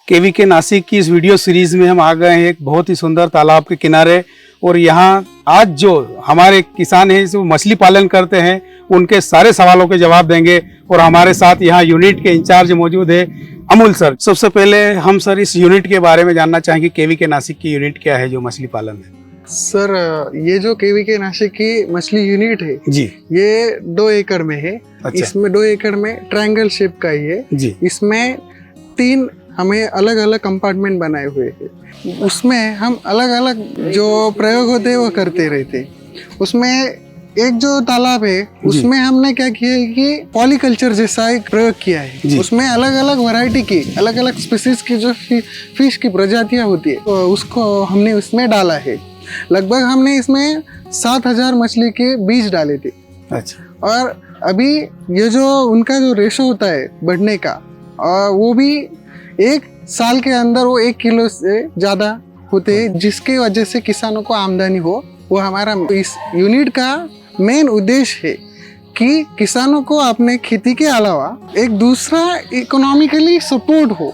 KVK Nashik की इस video series में हम आ गए हैं एक बहुत ही सुंदर तालाब के किनारे। और यहाँ आज जो हमारे किसान हैं जो मछली पालन करते हैं उनके सारे सवालों के जवाब देंगे। और हमारे साथ यहाँ यूनिट के इंचार्ज मौजूद है अमूल सर। सबसे पहले हम सर इस यूनिट के बारे में जानना चाहेंगे, केवीके नासिक की यूनिट क्या है जो मछली पालन है? सर ये जो केवीके नासिक की मछली यूनिट है जी, ये 2 एकड़ में है। अच्छा। इसमें 2 एकड़ में ट्रायंगल शेप का ही है जी। इसमें 3 हमें अलग अलग कंपार्टमेंट बनाए हुए हैं। उसमें हम अलग अलग जो प्रयोग होते हैं वो करते रहते। उसमें एक जो तालाब है उसमें हमने क्या किया है कि पॉलीकल्चर जैसा एक प्रयोग किया है। उसमें अलग अलग वैरायटी की अलग अलग स्पीसीज की जो फिश की प्रजातियां होती है उसको हमने उसमें डाला है। लगभग हमने इसमें 7000 मछली के बीज डाले थे। अच्छा। और अभी ये जो उनका जो रेशो होता है बढ़ने का वो भी 1 साल के अंदर वो 1 किलो से ज़्यादा होते हैं, जिसके वजह से किसानों को आमदनी हो। वो हमारा इस यूनिट का मेन उद्देश्य है कि किसानों को अपने खेती के अलावा एक दूसरा इकोनॉमिकली सपोर्ट हो,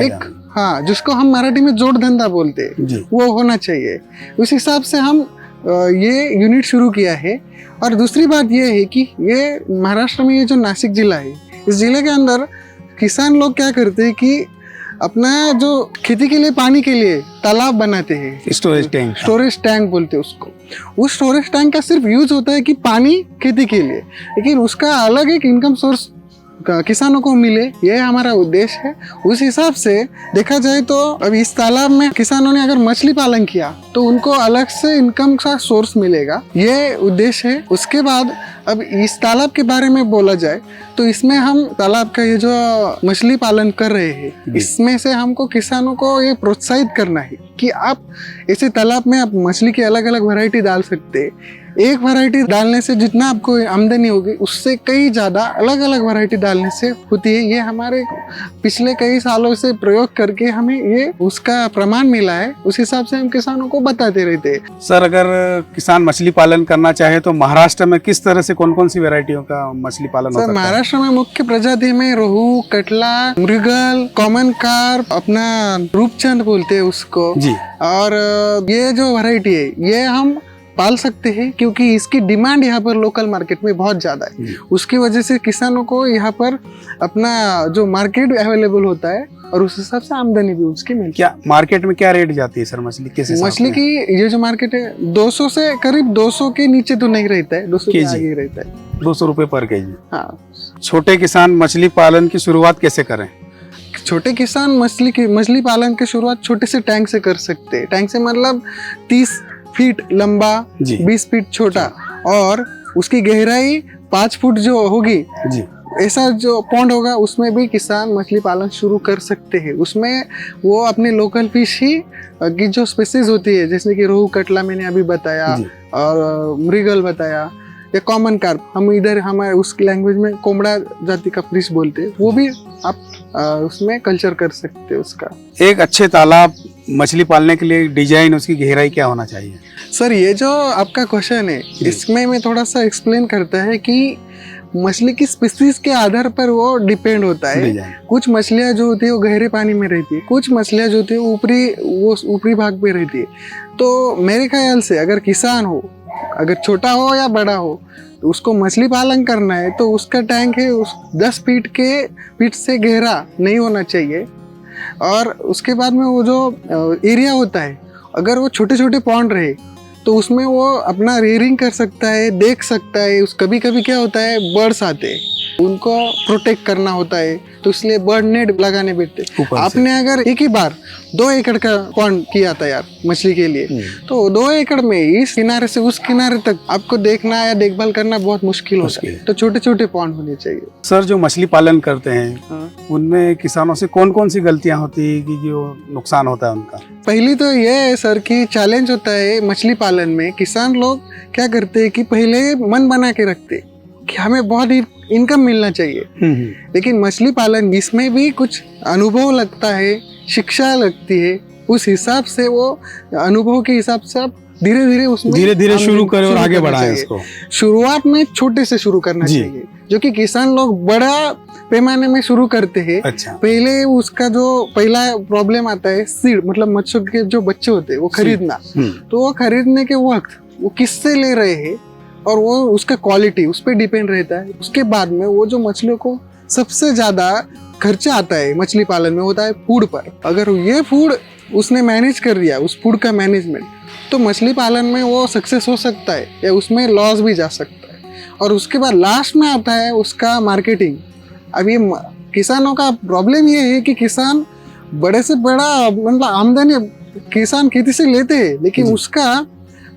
एक हाँ जिसको हम मराठी में जोड़ धंधा बोलते हैं वो होना चाहिए। उस हिसाब से हम ये यूनिट शुरू किया है। और दूसरी बात ये है कि ये महाराष्ट्र में ये जो नासिक जिला है, इस जिले के अंदर किसान लोग क्या करते हैं कि अपना जो खेती के लिए पानी के लिए तालाब बनाते हैं, स्टोरेज टैंक बोलते हैं उसको। उस स्टोरेज टैंक का सिर्फ यूज होता है कि पानी खेती के लिए, लेकिन उसका अलग एक इनकम सोर्स किसानों को मिले, ये हमारा उद्देश्य है। उस हिसाब से देखा जाए तो अब इस तालाब में किसानों ने अगर मछली पालन किया तो उनको अलग से इनकम का सोर्स मिलेगा, ये उद्देश्य है। उसके बाद अब इस तालाब के बारे में बोला जाए तो इसमें हम तालाब का ये जो मछली पालन कर रहे हैं इसमें से हमको किसानों को ये प्रोत्साहित करना है कि आप ऐसे तालाब में आप मछली की अलग अलग वैरायटी डाल सकते हैं। एक वैरायटी डालने से जितना आपको आमदनी होगी उससे कई ज़्यादा अलग अलग वैरायटी डालने से होती है। ये हमारे पिछले कई सालों से प्रयोग करके हमें ये उसका प्रमाण मिला है। उस हिसाब से हम किसानों को बताते रहते हैं। सर अगर किसान मछली पालन करना चाहे तो महाराष्ट्र में किस तरह से कौन कौन सी वैरायटियों का मछली पालन होता है? महाराष्ट्र में मुख्य प्रजाति में रोहू, कटला, मृगल, कॉमन कार्प, अपना रूपचंद बोलते हैं उसको जी। और ये जो वैरायटी है ये हम पाल सकते हैं क्योंकि इसकी डिमांड यहाँ पर लोकल मार्केट में बहुत ज़्यादा है। उसकी वजह से किसानों को यहाँ पर अपना जो मार्केट अवेलेबल होता है और उस हिसाब से आमदनी भी उसकी मिलती है। क्या मार्केट में क्या रेट जाती है सर मछली? कैसे मछली की ये जो मार्केट है 200 से करीब 200 के नीचे तो नहीं रहता है, 200 के आगे रहता है। 200 रुपए पर केजी। हाँ। छोटे किसान मछली पालन की शुरुआत कैसे करें? छोटे किसान मछली पालन की शुरुआत छोटे से टैंक से कर सकते हैं। टैंक से मतलब 30 फीट लंबा, 20 फीट छोटा और उसकी गहराई 5 फुट जो होगी जी, ऐसा जो पॉन्ड होगा उसमें भी किसान मछली पालन शुरू कर सकते हैं। उसमें वो अपने लोकल फिश ही की जो स्पीसीज होती है जैसे कि रोहू, कटला मैंने अभी बताया और मृगल बताया या कॉमन कार्प, हम इधर हमारे उस लैंग्वेज में कोमड़ा जाति का फिश बोलते हैं, वो भी आप उसमें कल्चर कर सकते हैं उसका। एक अच्छे तालाब मछली पालने के लिए डिजाइन उसकी गहराई क्या होना चाहिए? सर ये जो आपका क्वेश्चन है इसमें मैं थोड़ा सा एक्सप्लेन करता है कि मछली की स्पीसीज के आधार पर वो डिपेंड होता है। कुछ मछलियाँ जो होती है वो गहरे पानी में रहती है, कुछ मछलियाँ जो होती है वो ऊपरी भाग पे रहती है। तो मेरे ख्याल से अगर किसान हो, अगर छोटा हो या बड़ा हो, तो उसको मछली पालन करना है तो उसका टैंक है उस 10 फीट से गहरा नहीं होना चाहिए। और उसके बाद में वो जो एरिया होता है अगर वो छोटे छोटे पॉन्ड रहे तो उसमें वो अपना रेयरिंग कर सकता है, देख सकता है। कभी कभी क्या होता है बर्ड्स आते हैं, उनको प्रोटेक्ट करना होता है तो इसलिए बर्ड नेट लगाने बैठते। आपने अगर एक ही बार 2 एकड़ का पॉन्ड किया तैयार मछली के लिए तो 2 एकड़ में इस किनारे से उस किनारे तक आपको देखना या देखभाल करना बहुत मुश्किल होता है। तो छोटे छोटे पॉन्ड होने चाहिए। सर जो मछली पालन करते हैं उनमें किसानों से कौन कौन सी गलतियां होती है कि जो नुकसान होता है उनका? पहली तो ये है सर कि चैलेंज होता है मछली पालन में। किसान लोग क्या करते हैं कि पहले मन बना के रखते कि हमें बहुत ही इनकम मिलना चाहिए, लेकिन मछली पालन इसमें भी कुछ अनुभव लगता है, शिक्षा लगती है। उस हिसाब से वो अनुभव के हिसाब से आप धीरे धीरे उसमें धीरे धीरे शुरू करें और आगे करना बढ़ाएं चाहिए। इसको। शुरुआत में छोटे से शुरू करना जी। चाहिए, जो कि किसान लोग बड़ा पैमाने में शुरू करते हैं। अच्छा। पहले उसका जो पहला प्रॉब्लम आता है सीड, मतलब मच्छरों के जो बच्चे होते हैं वो खरीदना। तो वो खरीदने के वक्त वो किससे ले रहे हैं और वो उसका क्वालिटी उस पर डिपेंड रहता है। उसके बाद में वो जो मछलियों को सबसे ज्यादा खर्चा आता है मछली पालन में होता है फूड पर। अगर ये फूड उसने मैनेज कर दिया, उस फूड का मैनेजमेंट, तो मछली पालन में वो सक्सेस हो सकता है या उसमें लॉस भी जा सकता है। और उसके बाद लास्ट में आता है उसका मार्केटिंग। अब ये किसानों का प्रॉब्लम ये है कि किसान बड़े से बड़ा मतलब आमदनी किसान खेती से लेते हैं, लेकिन उसका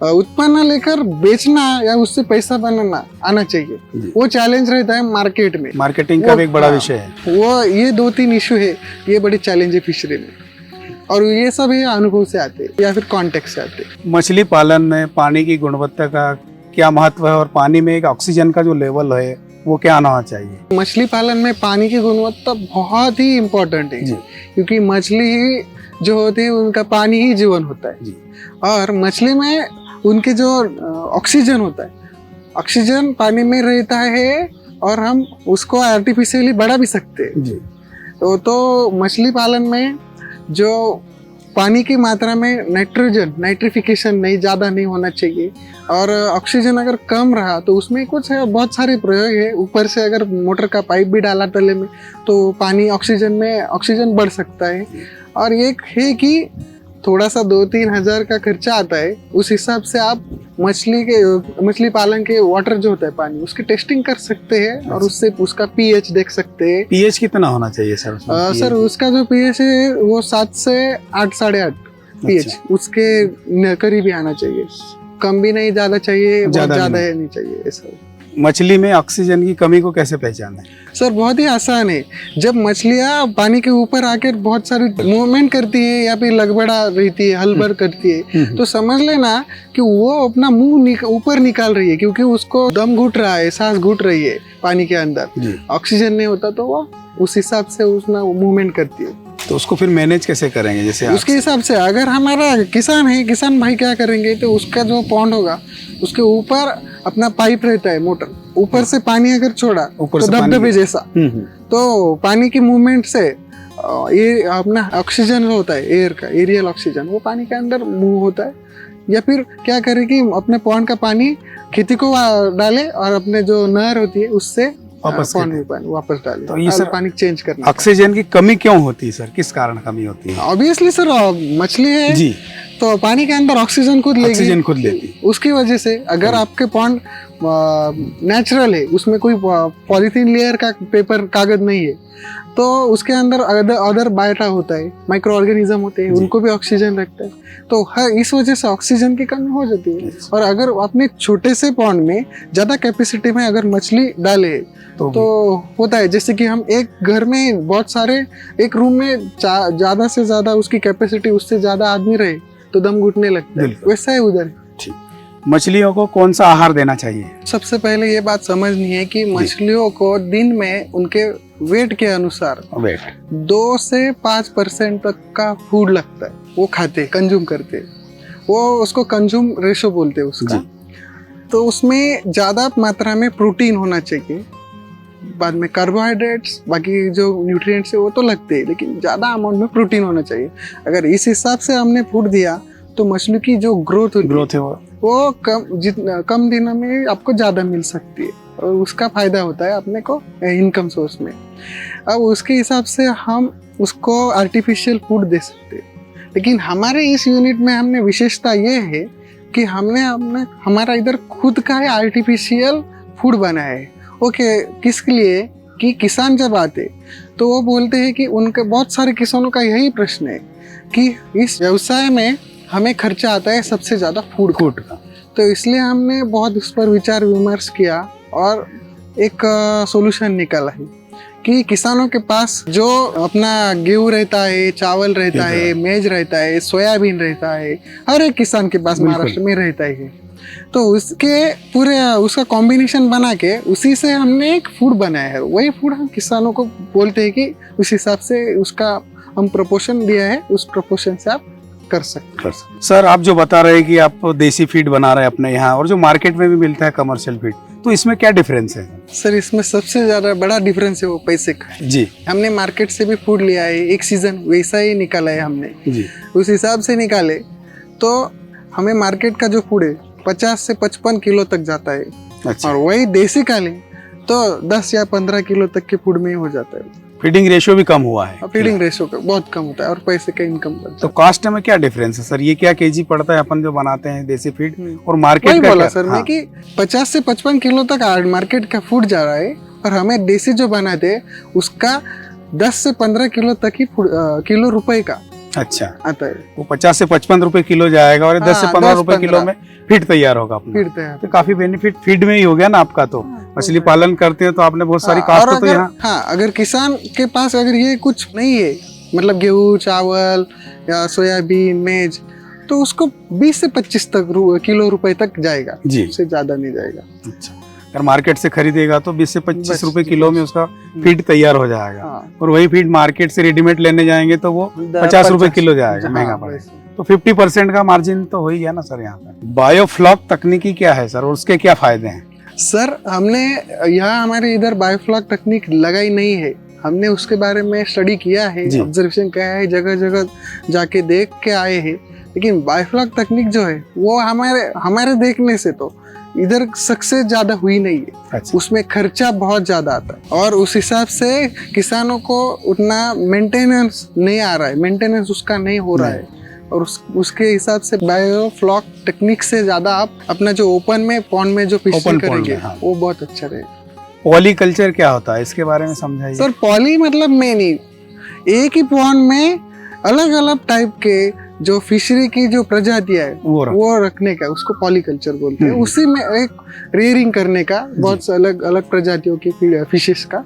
उत्पन्न लेकर बेचना या उससे पैसा बनाना आना चाहिए। वो चैलेंज रहता है मार्केट में। मार्केटिंग का भी एक बड़ा विषय है। वो ये 2-3 इशू है, ये बड़े चैलेंज है फिशरी में। और ये सब ये अनुभव से आते हैं या फिर कॉन्टेक्स्ट से आते हैं। मछली पालन में पानी की गुणवत्ता का क्या महत्व है और पानी में एक ऑक्सीजन का जो लेवल है वो क्या आना चाहिए? मछली पालन में पानी की गुणवत्ता बहुत ही इम्पोर्टेंट है, क्योंकि मछली ही जो होती है उनका पानी ही जीवन होता है। और मछली में उनके जो ऑक्सीजन होता है, ऑक्सीजन पानी में रहता है और हम उसको आर्टिफिशियली बढ़ा भी सकते हैं। तो मछली पालन में जो पानी की मात्रा में नाइट्रिफिकेशन नहीं ज़्यादा नहीं होना चाहिए। और ऑक्सीजन अगर कम रहा तो उसमें कुछ बहुत सारे प्रयोग है। ऊपर से अगर मोटर का पाइप भी डाला तले में तो पानी ऑक्सीजन बढ़ सकता है। और एक है कि थोड़ा सा 2-3 हज़ार का खर्चा आता है, उस हिसाब से आप मछली पालन के वाटर जो होता है पानी, उसकी टेस्टिंग कर सकते हैं और उससे उसका पीएच देख सकते हैं। पीएच कितना होना चाहिए सर? सर उसका जो पीएच है वो 7 से 8, 8.5 पीएच उसके करीब ही आना चाहिए। कम भी नहीं ज्यादा चाहिए, बहुत ज्यादा नहीं चाहिए ऐसा। मछली में ऑक्सीजन की कमी को कैसे पहचानें? सर बहुत ही आसान है। जब मछलियाँ पानी के ऊपर आकर बहुत सारी मूवमेंट करती है या फिर लगबड़ा रहती है, हलबल करती है, तो समझ लेना कि वो अपना मुंह ऊपर निकाल रही है, क्योंकि उसको दम घुट रहा है, सांस घुट रही है पानी के अंदर। ऑक्सीजन नहीं होता तो वो उस हिसाब से उसना मूवमेंट करती है। तो उसको फिर मैनेज कैसे करेंगे? जैसे उसके हिसाब से अगर हमारा किसान भाई क्या करेंगे, तो उसका जो पॉन्ड होगा उसके ऊपर अपना पाइप रहता है, मोटर ऊपर से पानी अगर छोड़ा तो धबधबे जैसा, तो पानी की मूवमेंट से ये अपना ऑक्सीजन जो होता है एयर का, एरियल ऑक्सीजन, वो पानी के अंदर मूव होता है। या फिर क्या करे कि अपने पॉन्ड का पानी खेती को डाले और अपने जो नहर होती है उससे वापस डाले। तो ये सर पानी चेंज करना। ऑक्सीजन की कमी क्यों होती है सर? किस कारण कमी होती है? ऑब्वियसली सर मछली है जी, तो पानी के अंदर ऑक्सीजन खुद लेगी। उसकी वजह से अगर आपके पॉन्ड नेचुरल है, उसमें कोई पॉलीथीन लेयर का पेपर कागज नहीं है, तो उसके अंदर अदर बायोटा होता है, माइक्रो ऑर्गेनिज्म होते हैं, उनको भी ऑक्सीजन लगता है। तो इस वजह से ऑक्सीजन की कमी हो जाती है। और अगर अपने छोटे से पॉन्ड में ज्यादा कैपेसिटी में अगर मछली डाले तो होता है, जैसे कि हम एक घर में बहुत सारे, एक रूम में ज्यादा से ज्यादा उसकी कैपेसिटी, उससे ज्यादा आदमी रहे तो दम घुटने लगता है, वैसा है उधर। मछलियों को कौन सा आहार देना चाहिए? सबसे पहले ये बात समझनी है कि मछलियों को दिन में उनके वेट के अनुसार 2 से 5% तक का फूड लगता है, वो खाते कंज्यूम करते, वो उसको कंज्यूम रेशो बोलते हैं उसका। तो उसमें ज्यादा मात्रा में प्रोटीन होना चाहिए, बाद में कार्बोहाइड्रेट्स, बाकी जो न्यूट्रिएंट्स है वो तो लगते हैं, लेकिन ज्यादा अमाउंट में प्रोटीन होना चाहिए। अगर इस हिसाब से हमने फूड दिया तो मछली की जो ग्रोथ है वो कम दिनों में आपको ज्यादा मिल सकती है और उसका फायदा होता है अपने को इनकम सोर्स में। अब उसके हिसाब से हम उसको आर्टिफिशियल फूड दे सकते हैं, लेकिन हमारे इस यूनिट में हमने विशेषता ये है कि हमने हमारा इधर खुद का है आर्टिफिशियल फूड बनाया है। ओके, किसके लिए? कि किसान जब आते तो वो बोलते हैं कि उनके बहुत सारे किसानों का यही प्रश्न है कि इस व्यवसाय में हमें खर्चा आता है सबसे ज्यादा फूड का। तो इसलिए हमने बहुत उस पर विचार विमर्श किया और एक सॉल्यूशन निकाला है कि किसानों के पास जो अपना गेहूं रहता है, चावल रहता है, मेज रहता है, सोयाबीन रहता है, हर एक किसान के पास महाराष्ट्र में रहता है। तो उसके पूरे उसका कॉम्बिनेशन बना के उसी से हमने एक फूड बनाया है। वही फूड हम किसानों को बोलते हैं कि उस हिसाब से उसका हम प्रपोर्शन दिया है, उस प्रपोर्शन से आप कर सकते हैं। सर आप जो बता रहे हैं कि आप देसी फीड बना रहे हैं अपने यहाँ और जो मार्केट में भी मिलता है कमर्शियल फीड, तो इसमें क्या डिफरेंस है? सर इसमें सबसे ज्यादा बड़ा डिफरेंस है वो पैसे का। जी हमने मार्केट से भी फूड लिया है, एक सीजन वैसा ही निकाला है हमने, जी उस हिसाब से निकाले तो हमें मार्केट का जो फूड है 50 से 55 किलो तक जाता है, अच्छा। और वही देसी का लें तो 10 या 15 किलो तक के फूड में ही हो जाता है। फीडिंग रेशियो भी कम हुआ है, फीडिंग रेशो का बहुत कम होता है और पैसे का इनकम बढ़ता तो कॉस्ट में क्या डिफरेंस है सर? ये क्या केजी पड़ता है अपन जो बनाते हैं देसी फीड और मार्केट वही का बोला क्या? सर मैं कि 50 से 55 किलो तक मार्केट का फूड जा रहा है और हमें देसी जो बनाते हैं उसका 10 से 15 किलो तक ही किलो रुपए का अच्छा आता है। वो 50 से 55 रुपए किलो जाएगा और 10 से 15 रुपए 10-15 किलो में फीड तैयार होगा अपना। फिर तैयार। तो काफी बेनिफिट फीड में ही हो गया ना आपका। तो मछली पालन करते हैं तो आपने बहुत सारी और कास्ट तो अगर यहाँ अगर किसान के पास अगर ये कुछ नहीं है, मतलब गेहूँ चावल या सोयाबीन मेज, तो उसको 20 से 25 तक किलो रुपए तक जाएगा, जी। उससे ज्यादा नहीं जाएगा। अच्छा, अगर मार्केट से खरीदेगा तो 20 से 25 रुपए 25 किलो में उसका फीड तैयार हो जाएगा। हाँ। और वही फीड मार्केट से रेडीमेड लेने जाएंगे तो वो 50 रुपए किलो जाएगा, हाँ, महंगा पड़ेगा। तो 50% का मार्जिन तो हो ही गया ना सर यहाँ पे। बायोफ्लॉक तकनीकी क्या है सर और उसके क्या फायदे हैं? सर हमने यहाँ हमारे इधर बायोफ्लॉक तकनीक लगाई नहीं है, हमने उसके बारे में स्टडी किया है, ऑब्जर्वेशन किया है, जगह जगह जाके देख के आए हैं। लेकिन बायोफ्लॉक तकनीक जो है वो हमारे देखने से तो इधर सक्सेस ज्यादा हुई नहीं है। अच्छा। उसमें खर्चा बहुत ज्यादा आता है और उस हिसाब से किसानों को उतना मेंटेनेंस नहीं आ रहा है, मेंटेनेंस उसका नहीं हो रहा है। और उसके हिसाब से बायोफ्लॉक टेक्निक से ज्यादा आप अपना जो ओपन में पॉन्ड में जो फिशिंग करेंगे वो बहुत अच्छा रहेगा। पॉलीकल्चर क्या होता है इसके बारे में समझाइए। सर पॉली मतलब मैं नहीं, एक ही पॉन्ड में अलग अलग टाइप के जो फिशरी की जो प्रजातियां है वो रखने का उसको पॉलीकल्चर बोलते हैं। उसी में एक रेयरिंग करने का बहुत अलग अलग प्रजातियों की फिशेस का,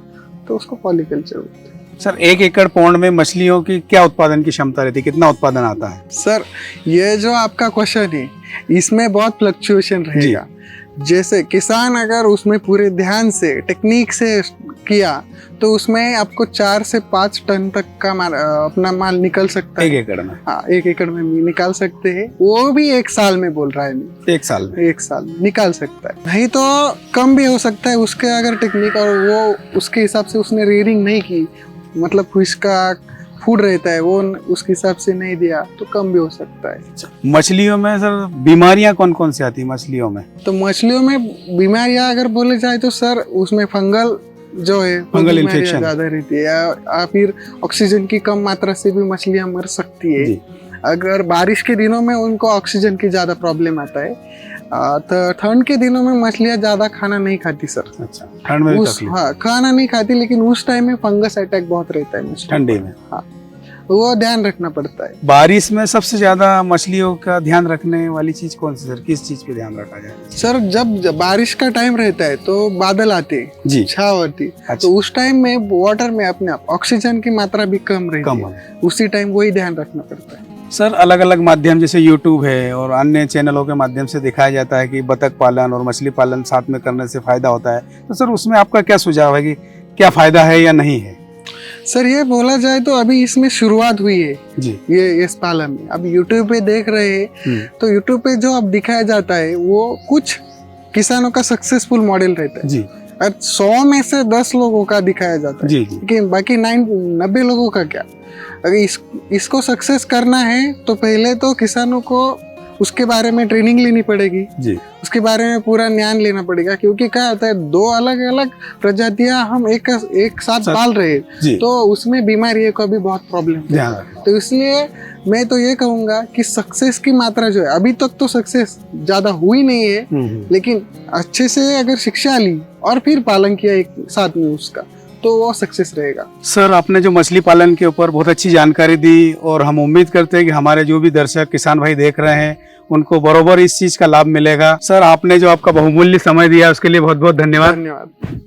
तो उसको पॉलीकल्चर बोलते हैं। सर 1 एकड़ पौंड में मछलियों की क्या उत्पादन की क्षमता रहती है, कितना उत्पादन आता है? सर ये जो आपका क्वेश्चन है इसमें बहुत फ्लक्चुएशन रहेगा। जैसे किसान अगर उसमें पूरे ध्यान से टेक्निक से किया तो उसमें आपको 4 से 5 टन तक का अपना माल निकल सकता है 1 एकड़ में। हाँ 1 एकड़ में निकाल सकते हैं, वो भी 1 साल में बोल रहा है मैं। 1 साल में 1 साल में निकाल सकता है, नहीं तो कम भी हो सकता है उसके अगर टेक्निक और वो उसके हिसाब से उसने रेयरिंग नहीं की, मतलब फिश का फूड रहता है वो उसके हिसाब से नहीं दिया तो कम भी हो सकता है। मछलियों में सर बीमारियां कौन कौन सी आती है मछलियों में? तो मछलियों में बीमारियां अगर बोले जाए तो सर उसमें फंगल जो है फंगल इन्फेक्शन ज्यादा रहती है, या फिर ऑक्सीजन की कम मात्रा से भी मछलियां मर सकती है। अगर बारिश के दिनों में उनको ऑक्सीजन की ज्यादा प्रॉब्लम आता है, तो ठंड के दिनों में मछलियां ज्यादा खाना नहीं खाती सर। अच्छा, ठंड में हाँ खाना नहीं खाती, लेकिन उस टाइम में फंगस अटैक बहुत रहता है ठंडी में। हाँ वो ध्यान रखना पड़ता है। बारिश में सबसे ज्यादा मछलियों का ध्यान रखने वाली चीज कौन सी सर? किस चीज पे ध्यान रखा जाए? सर जब बारिश का टाइम रहता है तो बादल आते जी, छाव होती। अच्छा। तो उस टाइम में वाटर में अपने आप ऑक्सीजन की मात्रा भी कम रहती है, उसी टाइम वही ध्यान रखना पड़ता है। सर अलग अलग माध्यम जैसे यूट्यूब है और अन्य चैनलों के माध्यम से दिखाया जाता है कि बतख पालन और मछली पालन साथ में करने से फायदा होता है, तो सर उसमें आपका क्या सुझाव है कि क्या फायदा है या नहीं है? सर ये बोला जाए तो अभी इसमें शुरुआत हुई है जी, ये इस पालन में। अब यूट्यूब पे देख रहे हैं तो यूट्यूब पे जो अब दिखाया जाता है वो कुछ किसानों का सक्सेसफुल मॉडल रहता है जी। और 100 में से 10 लोगों का दिखाया जाता है जी, लेकिन बाकी 90 लोगों का क्या? अगर इसको सक्सेस करना है तो पहले तो किसानों को उसके बारे में ट्रेनिंग लेनी पड़ेगी जी, उसके बारे में पूरा ज्ञान लेना पड़ेगा, क्योंकि क्या होता है 2 अलग अलग प्रजातियां हम एक साथ पाल रहे हैं तो उसमें बीमारियों का भी बहुत प्रॉब्लम है। तो इसलिए मैं तो ये कहूंगा कि सक्सेस की मात्रा जो है अभी तक तो सक्सेस ज्यादा हुई नहीं है, लेकिन अच्छे से अगर शिक्षा ली और फिर पालन किया एक साथ में उसका तो वो सक्सेस रहेगा। सर आपने जो मछली पालन के ऊपर बहुत अच्छी जानकारी दी और हम उम्मीद करते हैं कि हमारे जो भी दर्शक किसान भाई देख रहे हैं उनको बरोबर इस चीज का लाभ मिलेगा। सर आपने जो आपका बहुमूल्य समय दिया उसके लिए बहुत बहुत धन्यवाद।